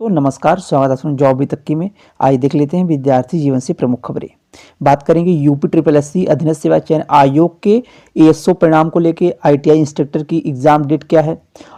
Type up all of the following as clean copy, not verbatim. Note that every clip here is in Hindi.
तो नमस्कार, स्वागत है आपका जॉब तक में। आज देख लेते हैं विद्यार्थी जीवन से प्रमुख खबरें। बात करेंगे यूपी ट्रिपल एससी अधीनस्थ सेवा चयन आयोग के एएसओ परिणाम को लेके। आईटीआई इंस्ट्रक्टर की एग्जाम डेट क्या है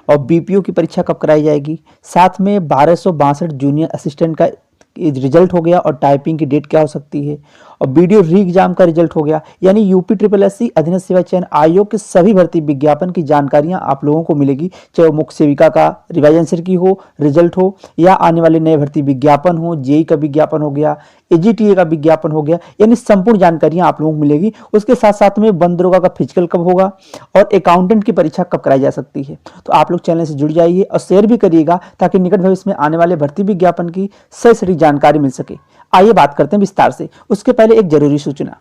और बीपीओ की परीक्षा कब कराई जाएगी। साथ में 1262 जूनियर असिस्टेंट का रिजल्ट हो गया और टाइपिंग की डेट क्या हो सकती है। और वीडियो री एग्जाम का रिजल्ट हो गया। यानी यूपी ट्रिपल एससी अधीनस्थ सेवा चयन आयोग के सभी भर्ती विज्ञापन की जानकारियां आप लोगों को मिलेगी, चाहे वो मुख्य सेविका का रिवाइज आंसर की हो, रिजल्ट हो, या आने वाले नए भर्ती विज्ञापन हो, जेई का विज्ञापन हो गया, एजीटीए का विज्ञापन हो गया। यानी संपूर्ण जानकारियां आप लोगों को मिलेगी। उसके साथ साथ में वन दरोगा का फिजिकल कब होगा और अकाउंटेंट की परीक्षा कब कराई जा सकती है। तो आप लोग चैनल से जुड़ जाइए और शेयर भी करिएगा ताकि निकट भविष्य में आने वाले भर्ती विज्ञापन की सही सटीक जानकारी मिल सके। आइए बात करते हैं विस्तार से। उसके पहले एक जरूरी सूचना।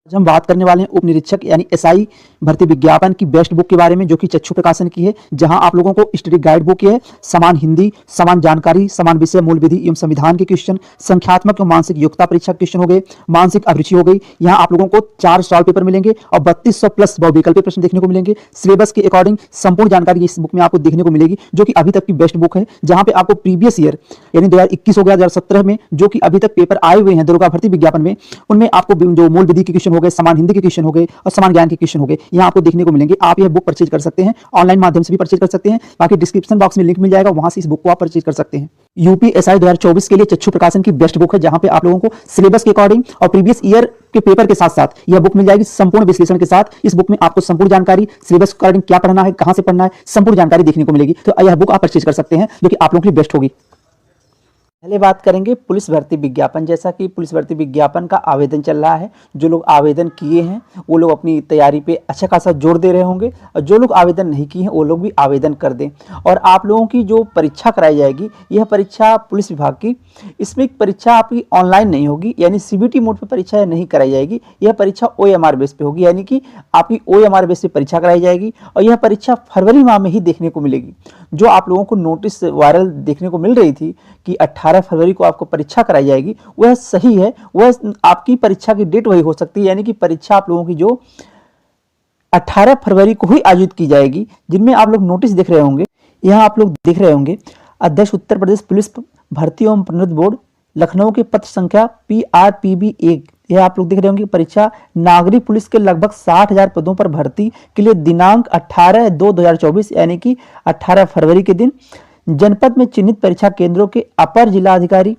आज हम बात करने वाले हैं उप निरीक्षक यानी एसआई भर्ती विज्ञापन की बेस्ट बुक के बारे में, जो कि चक्षु प्रकाशन की है, जहां आप लोगों को स्टडी गाइड बुक है, समान हिंदी, समान जानकारी, समान विषय, मूल विधि एवं संविधान के क्वेश्चन, संख्यात्मक एवं मानसिक योग्यता परीक्षा क्वेश्चन हो गए, मानसिक अभिरुचि हो गई। यहाँ आप लोगों को 4 सॉल्व पेपर मिलेंगे और 3200 प्लस बहुविकल्पीय प्रश्न देखने को मिलेंगे। सिलेबस के अकॉर्डिंग संपूर्ण जानकारी इस बुक में आपको देखने को मिलेगी, जो कि अभी तक की बेस्ट बुक है। जहां पे आपको प्रीवियस ईयर यानी 2021 हो गया, 2017 में जो कि अभी तक पेपर आए हुए हैं दरोगा भर्ती विज्ञापन में, उनमें आपको जो मूल विधि के क्वेश्चन हो गए, समान हिंदी के क्वेश्चन हो गए और समान ज्ञान के क्वेश्चन हो गए, यहाँ आपको देखने को मिलेंगे। आप यह बुक परचेज कर सकते हैं, ऑनलाइन माध्यम से भी परचेज कर सकते हैं। बाकी डिस्क्रिप्शन बॉक्स में लिंक मिल जाएगा, वहां से इस बुक को आप परचेज कर सकते हैं। यूपीएसआई 2024 के लिए चक्षु प्रकाशन की बेस्ट बुक है, जहां पे आप लोगों को सिलेबस के अकॉर्डिंग और प्रीवियस ईयर के पेपर के साथ साथ यह बुक मिल जाएगी संपूर्ण विश्लेषण के साथ। इस बुक में आपको संपूर्ण जानकारी, सिलेबस के अकॉर्डिंग क्या पढ़ना है, कहां से पढ़ना है, संपूर्ण जानकारी देखने को मिलेगी। तो यह बुक आप परचेज कर सकते हैं, जो कि आप लोगों के लिए बेस्ट होगी। पहले बात करेंगे पुलिस भर्ती विज्ञापन। जैसा कि पुलिस भर्ती विज्ञापन का आवेदन चल रहा है, जो लोग आवेदन किए हैं वो लोग अपनी तैयारी पे अच्छा खासा जोर दे रहे होंगे, और जो लोग आवेदन नहीं किए हैं वो लोग भी आवेदन कर दें। और आप लोगों की जो परीक्षा कराई जाएगी, यह परीक्षा पुलिस विभाग की, इसमें परीक्षा आपकी ऑनलाइन नहीं होगी, यानी सीबीटी मोड पर परीक्षा नहीं कराई जाएगी। यह परीक्षा ओएमआर बेस पे होगी, यानी कि आपकी ओएमआर बेस पे परीक्षा कराई जाएगी। और यह परीक्षा फरवरी माह में ही देखने को मिलेगी। जो आप लोगों को नोटिस वायरल देखने को मिल रही थी कि 18 फरवरी को आपको परीक्षा कराई जाएगी, वह सही है। वह आपकी परीक्षा की डेट वही हो सकती है, यानी कि परीक्षा आप लोगों की जो 18 फरवरी को ही आयोजित की जाएगी। जिनमें आप लोग नोटिस देख रहे होंगे, यहाँ आप लोग देख रहे होंगे, अध्यक्ष उत्तर प्रदेश पुलिस भर्ती एवं प्रोन्नति बोर्ड लखनऊ के पत्र संख्या PRPB1। यह आप लोग देख रहे होंगे, परीक्षा नागरिक पुलिस के लगभग 60,000 पदों पर भर्ती के लिए दिनांक 18/2/2024 यानी कि 18 फरवरी के दिन जनपद में चिन्हित परीक्षा केंद्रों के अपर जिलाधिकारी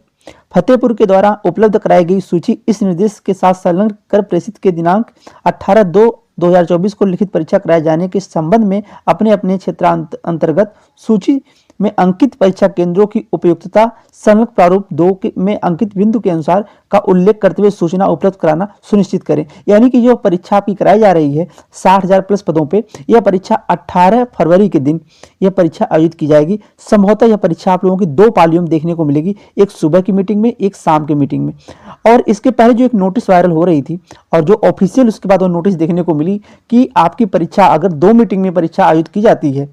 फतेहपुर के द्वारा उपलब्ध कराई गई सूची इस निर्देश के साथ संलग्न कर प्रेषित के दिनांक 18/2/2024 को लिखित परीक्षा कराए जाने के संबंध में अपने अपने क्षेत्र अंतर्गत सूची में अंकित परीक्षा केंद्रों की उपयुक्तता संलग्न प्रारूप 2 में अंकित बिंदु के अनुसार का उल्लेख करते हुए सूचना उपलब्ध कराना सुनिश्चित करें। यानी कि जो परीक्षा आपकी कराई जा रही है 60,000 प्लस पदों पे, यह परीक्षा 18 फरवरी के दिन यह परीक्षा आयोजित की जाएगी। संभवतः यह परीक्षा आप लोगों की 2 पालियों में देखने को मिलेगी, एक सुबह की मीटिंग में, एक शाम की मीटिंग में। और इसके पहले जो एक नोटिस वायरल हो रही थी और जो ऑफिशियल उसके बाद वो नोटिस देखने को मिली कि आपकी परीक्षा अगर 2 मीटिंग में परीक्षा आयोजित की जाती है,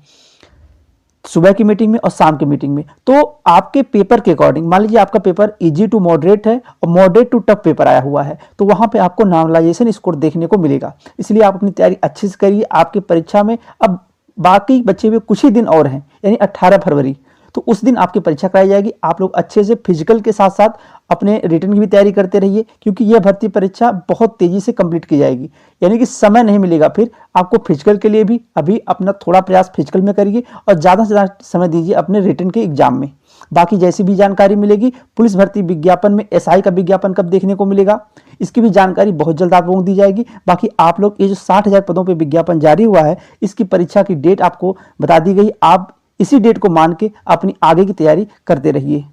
सुबह की मीटिंग में और शाम की मीटिंग में, तो आपके पेपर के अकॉर्डिंग, मान लीजिए आपका पेपर इजी टू मॉडरेट है और मॉडरेट टू टफ पेपर आया हुआ है, तो वहां पे आपको नॉर्मलाइजेशन स्कोर देखने को मिलेगा। इसलिए आप अपनी तैयारी अच्छे से करिए। आपकी परीक्षा में अब बाकी बचे हुए कुछ ही दिन और हैं, यानी 18 फरवरी, तो उस दिन आपकी परीक्षा कराई जाएगी। आप लोग अच्छे से फिजिकल के साथ साथ अपने रिटर्न की भी तैयारी करते रहिए, क्योंकि यह भर्ती परीक्षा बहुत तेजी से कंप्लीट की जाएगी, यानी कि समय नहीं मिलेगा फिर आपको फिजिकल के लिए भी। अभी अपना थोड़ा प्रयास फिजिकल में करिए और ज़्यादा से ज़्यादा समय दीजिए अपने रिटर्न के एग्जाम में। बाकी जैसी भी जानकारी मिलेगी, पुलिस भर्ती विज्ञापन में एसआई का विज्ञापन कब देखने को मिलेगा, इसकी भी जानकारी बहुत जल्द आप लोगों को दी जाएगी। बाकी आप लोग ये जो 60,000 पदों पर विज्ञापन जारी हुआ है, इसकी परीक्षा की डेट आपको बता दी गई। आप इसी डेट को मान के अपनी आगे की तैयारी करते रहिए।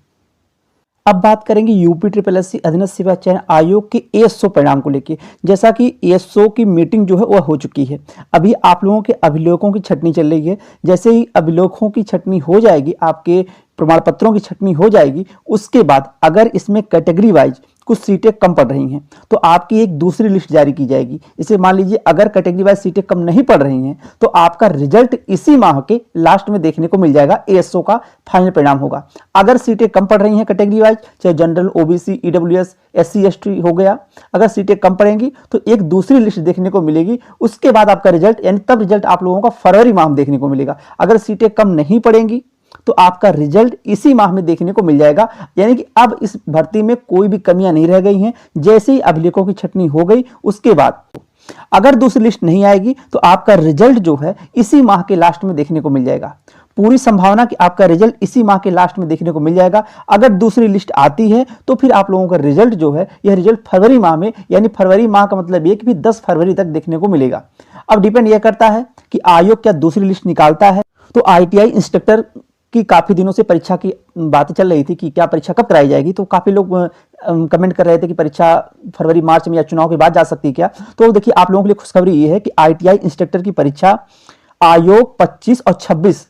अब बात करेंगे यूपी ट्रिपल एससी अधीनस्थ सेवा चयन आयोग के एएसओ परिणाम को लेकर। जैसा कि एएसओ की मीटिंग जो है वह हो चुकी है, अभी आप लोगों के अभिलेखों की छटनी चल रही है। जैसे ही अभिलेखों की छटनी हो जाएगी, आपके प्रमाण पत्रों की छटनी हो जाएगी, उसके बाद अगर इसमें कैटेगरी वाइज कुछ सीटें कम पड़ रही हैं तो आपकी एक दूसरी लिस्ट जारी की जाएगी। इसे मान लीजिए अगर कैटेगरी वाइज सीटें कम नहीं पड़ रही हैं तो आपका रिजल्ट इसी माह के लास्ट में देखने को मिल जाएगा। एएसओ का फाइनल परिणाम होगा। अगर सीटें कम पड़ रही हैं कैटेगरी वाइज, चाहे general, OBC, EWS, SC ST हो गया, अगर सीटें कम पड़ेंगी तो एक दूसरी लिस्ट देखने को मिलेगी। उसके बाद आपका रिजल्ट, यानी तब रिजल्ट आप लोगों का फरवरी माह में देखने को मिलेगा। अगर सीटें कम नहीं पड़ेंगी तो आपका रिजल्ट इसी माह में देखने को मिल जाएगा। यानी कि अब इस भर्ती में कोई भी कमियां नहीं रह गई हैं। जैसे ही अभिलेखों की छंटनी हो गई उसके बाद अगर दूसरी लिस्ट नहीं आएगी तो आपका रिजल्ट जो है इसी माह के लास्ट में देखने को मिल जाएगा। पूरी संभावना कि आपका रिजल्ट इसी माह के लास्ट में देखने को मिल जाएगा। अगर दूसरी लिस्ट आती है तो फिर आप लोगों का रिजल्ट जो है यह रिजल्ट फरवरी माह में, यानी फरवरी माह का मतलब ये कि 10 फरवरी तक देखने को मिलेगा। अब डिपेंड यह करता है कि आयोग क्या दूसरी लिस्ट निकालता है। तो आईटीआई इंस्ट्रक्टर की काफी दिनों से परीक्षा की बातें चल रही थी कि क्या परीक्षा कब कराई जाएगी। तो काफी लोग कमेंट कर रहे थे कि परीक्षा फरवरी मार्च में या चुनाव के बाद जा सकती है क्या। तो देखिए, आप लोगों के लिए खुशखबरी ये है कि आईटीआई इंस्ट्रक्टर की परीक्षा आयोग 25 और 26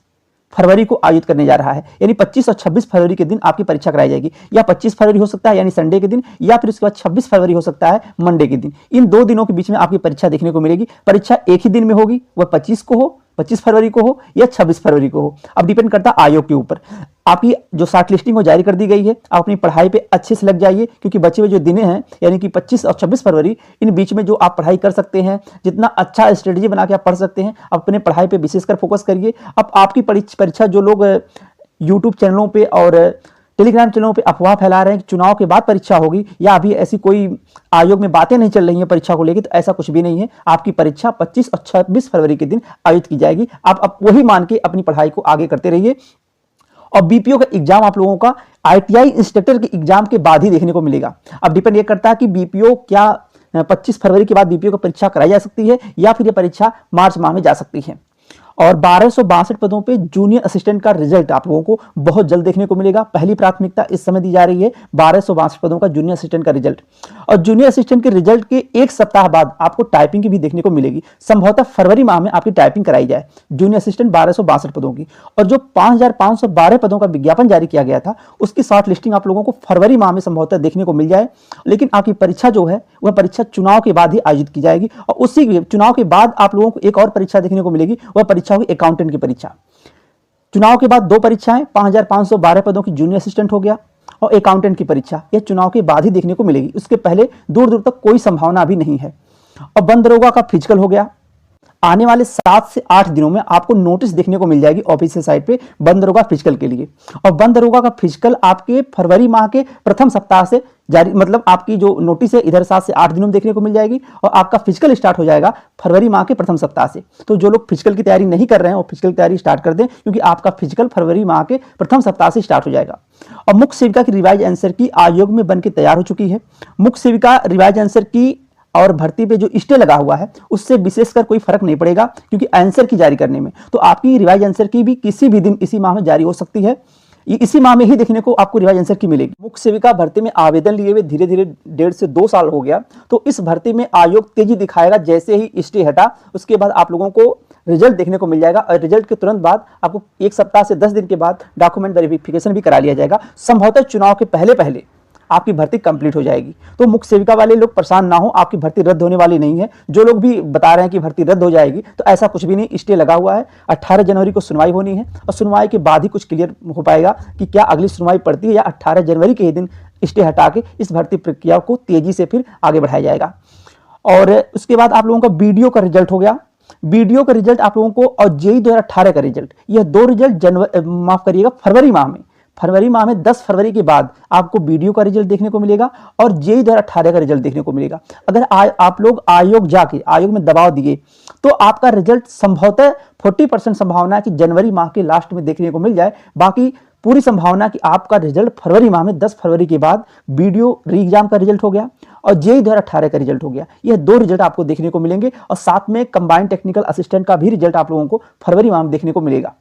फरवरी को आयोजित करने जा रहा है। यानी 25 और 26 फरवरी के दिन आपकी परीक्षा कराई जाएगी। या 25 फरवरी हो सकता है यानी संडे के दिन, या फिर उसके बाद 26 फरवरी हो सकता है मंडे के दिन। इन 2 दिनों के बीच में आपकी परीक्षा देखने को मिलेगी। परीक्षा एक ही दिन में होगी, वह 25 फरवरी को हो या 26 फरवरी को हो। अब डिपेंड करता है आयोग के ऊपर। आपकी जो शॉर्ट लिस्टिंग हो जारी कर दी गई है। आप अपनी पढ़ाई पे अच्छे से लग जाइए, क्योंकि बचे हुए जो दिन हैं यानी कि 25 और 26 फरवरी, इन बीच में जो आप पढ़ाई कर सकते हैं, जितना अच्छा स्ट्रेटजी बना के आप पढ़ सकते हैं, अपने पढ़ाई पे विशेषकर फोकस करिए। अब आपकी परीक्षा जो लोग यूट्यूब चैनलों पे और टेलीग्राम चैनलों पे अफवाह फैला रहे हैं कि चुनाव के बाद परीक्षा होगी, या अभी ऐसी कोई आयोग में बातें नहीं चल रही हैं परीक्षा को लेकर, तो ऐसा कुछ भी नहीं है। आपकी परीक्षा 25 और 26 फरवरी के दिन आयोजित की जाएगी। आप अब वही मान के अपनी पढ़ाई को आगे करते रहिए। और बीपीओ का एग्जाम आप लोगों का आईटीआई इंस्ट्रक्टर के एग्जाम के बाद ही देखने को मिलेगा। अब डिपेंड ये करता है कि बीपीओ क्या 25 फरवरी के बाद बीपीओ की परीक्षा कराई जा सकती है, या फिर यह परीक्षा मार्च माह में जा सकती है। और 1262 पदों पे जूनियर असिस्टेंट का रिजल्ट आप लोगों को बहुत जल्द देखने को मिलेगा। पहली प्राथमिकता इस समय दी जा रही है 1262 पदों का जूनियर असिस्टेंट का रिजल्ट। और जूनियर असिस्टेंट के रिजल्ट के 1 सप्ताह बाद आपको टाइपिंग की भी देखने को मिलेगी। संभवतः फरवरी माह में आपकी टाइपिंग कराई जाए जूनियर असिस्टेंट 1262 पदों की। और जो 5512 पदों का विज्ञापन जारी किया गया था, उसकी शॉर्ट लिस्टिंग आप लोगों को फरवरी माह में संभवतः देखने को मिल जाए। लेकिन आपकी परीक्षा जो है वह परीक्षा चुनाव के बाद ही आयोजित की जाएगी। और उसी चुनाव के बाद आप लोगों को एक और परीक्षा देखने को मिलेगी, वह परीक्षा होगी अकाउंटेंट की परीक्षा। चुनाव के बाद 2 परीक्षाएं, 5512 पदों की जूनियर असिस्टेंट हो गया और अकाउंटेंट की परीक्षा, यह चुनाव के बाद ही देखने को मिलेगी। उसके पहले दूर दूर तक कोई संभावना भी नहीं है। और वन दरोगा का फिजिकल हो गया। आने वाले 7 से 8 दिनों में आपको नोटिस देखने को मिल जाएगी ऑफिशियल साइट पे वन दरोगा फिजिकल के लिए। और वन दरोगा का फिजिकल आपके फरवरी माह के प्रथम सप्ताह से जारी, मतलब आपकी जो नोटिस है इधर 7 से 8 दिनों में देखने को मिल जाएगी। और आपका फिजिकल स्टार्ट हो जाएगा फरवरी माह के प्रथम सप्ताह से। तो जो लोग फिजिकल की तैयारी नहीं कर रहे हैं वो फिजिकल की तैयारी स्टार्ट कर दें, क्योंकि आपका फिजिकल फरवरी माह के प्रथम सप्ताह से स्टार्ट हो जाएगा। और मुख्य सेविका की रिवाइज आंसर की आयोग में बनकर तैयार हो चुकी है। मुख्य सेविका रिवाइज आंसर की और भर्ती पे जो स्टे लगा हुआ है उससे विशेषकर कोई फर्क नहीं पड़ेगा, क्योंकि आंसर की जारी करने में तो आपकी रिवाइज आंसर की भी किसी भी दिन इसी माह में जारी हो सकती है। ये इसी माह में ही देखने को आपको रिवाइज आंसर की मिलेगी। मुख्य सेविका भर्ती में आवेदन लिए हुए धीरे धीरे 1.5 से 2 साल हो गया। तो इस भर्ती में आयोग तेजी दिखाएगा। जैसे ही स्टे हटा उसके बाद आप लोगों को रिजल्ट देखने को मिल जाएगा। और रिजल्ट के तुरंत बाद आपको 1 सप्ताह से 10 दिन के बाद डॉक्यूमेंट वेरिफिकेशन भी करा लिया जाएगा। संभवतः चुनाव के पहले पहले आपकी भर्ती कंप्लीट हो जाएगी। तो मुख्य सेविका वाले लोग परेशान ना हो, आपकी भर्ती रद्द होने वाली नहीं है। जो लोग भी बता रहे हैं कि भर्ती रद्द हो जाएगी, तो ऐसा कुछ भी नहीं, स्टे लगा हुआ है। 18 जनवरी को सुनवाई होनी है और सुनवाई के बाद ही कुछ क्लियर हो पाएगा कि क्या अगली सुनवाई पड़ती है या 18 जनवरी के ही दिन स्टे हटा के इस भर्ती प्रक्रिया को तेजी से फिर आगे बढ़ाया जाएगा। और उसके बाद आप लोगों का बीडीओ का रिजल्ट हो गया। बीडीओ का रिजल्ट आप लोगों को और जेई 2018 का रिजल्ट, यह 2 रिजल्ट फरवरी माह में 10 फरवरी के बाद आपको बीडीओ का रिजल्ट देखने को मिलेगा और जेई 2018 का रिजल्ट देखने को मिलेगा। अगर आप लोग आयोग में दबाव दिए तो आपका रिजल्ट संभवतः 40% संभावना है कि जनवरी माह के लास्ट में देखने को मिल जाए। बाकी पूरी संभावना कि आपका रिजल्ट फरवरी माह में 10 फरवरी के बाद बीडीओ री एग्जाम का रिजल्ट हो गया और जेई 2018 का रिजल्ट हो गया। यह 2 रिजल्ट आपको देखने को मिलेंगे। और साथ में कंबाइंड टेक्निकल असिस्टेंट का भी रिजल्ट आप लोगों को फरवरी माह में देखने को मिलेगा।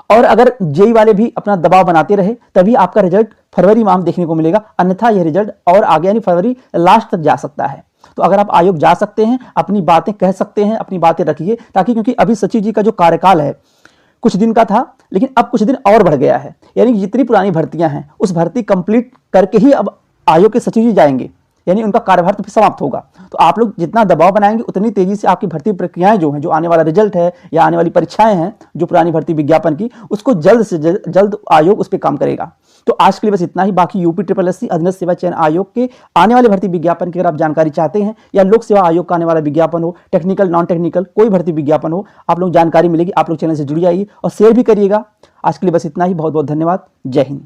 और अगर जेई वाले भी अपना दबाव बनाते रहे तभी आपका रिजल्ट फरवरी माह में देखने को मिलेगा, अन्यथा यह रिजल्ट और आगे यानी फरवरी लास्ट तक जा सकता है। तो अगर आप आयोग जा सकते हैं, अपनी बातें कह सकते हैं, अपनी बातें रखिए, ताकि क्योंकि अभी सचिव जी का जो कार्यकाल है कुछ दिन का था, लेकिन अब कुछ दिन और बढ़ गया है। यानी जितनी पुरानी भर्तियां हैं उस भर्ती कंप्लीट करके ही अब आयोग के सचिव जी जाएंगे, यानी उनका कार्यभार तो फिर समाप्त होगा। तो आप लोग जितना दबाव बनाएंगे उतनी तेजी से आपकी भर्ती प्रक्रियाएं जो हैं, जो आने वाला रिजल्ट है या आने वाली परीक्षाएं हैं जो पुरानी भर्ती विज्ञापन की, उसको जल्द से जल्द आयोग उस पर काम करेगा। तो आज के लिए बस इतना ही। बाकी यूपी SSC अधीनस्थ सेवा चयन आयोग के आने वाले भर्ती विज्ञापन की अगर आप जानकारी चाहते हैं या लोक सेवा आयोग का आने वाला विज्ञापन हो, टेक्निकल नॉन टेक्निकल कोई भर्ती विज्ञापन हो, आप लोग जानकारी मिलेगी। आप लोग चैनल से जुड़ जाइए और शेयर भी करिएगा। आज के लिए बस इतना ही। बहुत बहुत धन्यवाद। जय हिंद।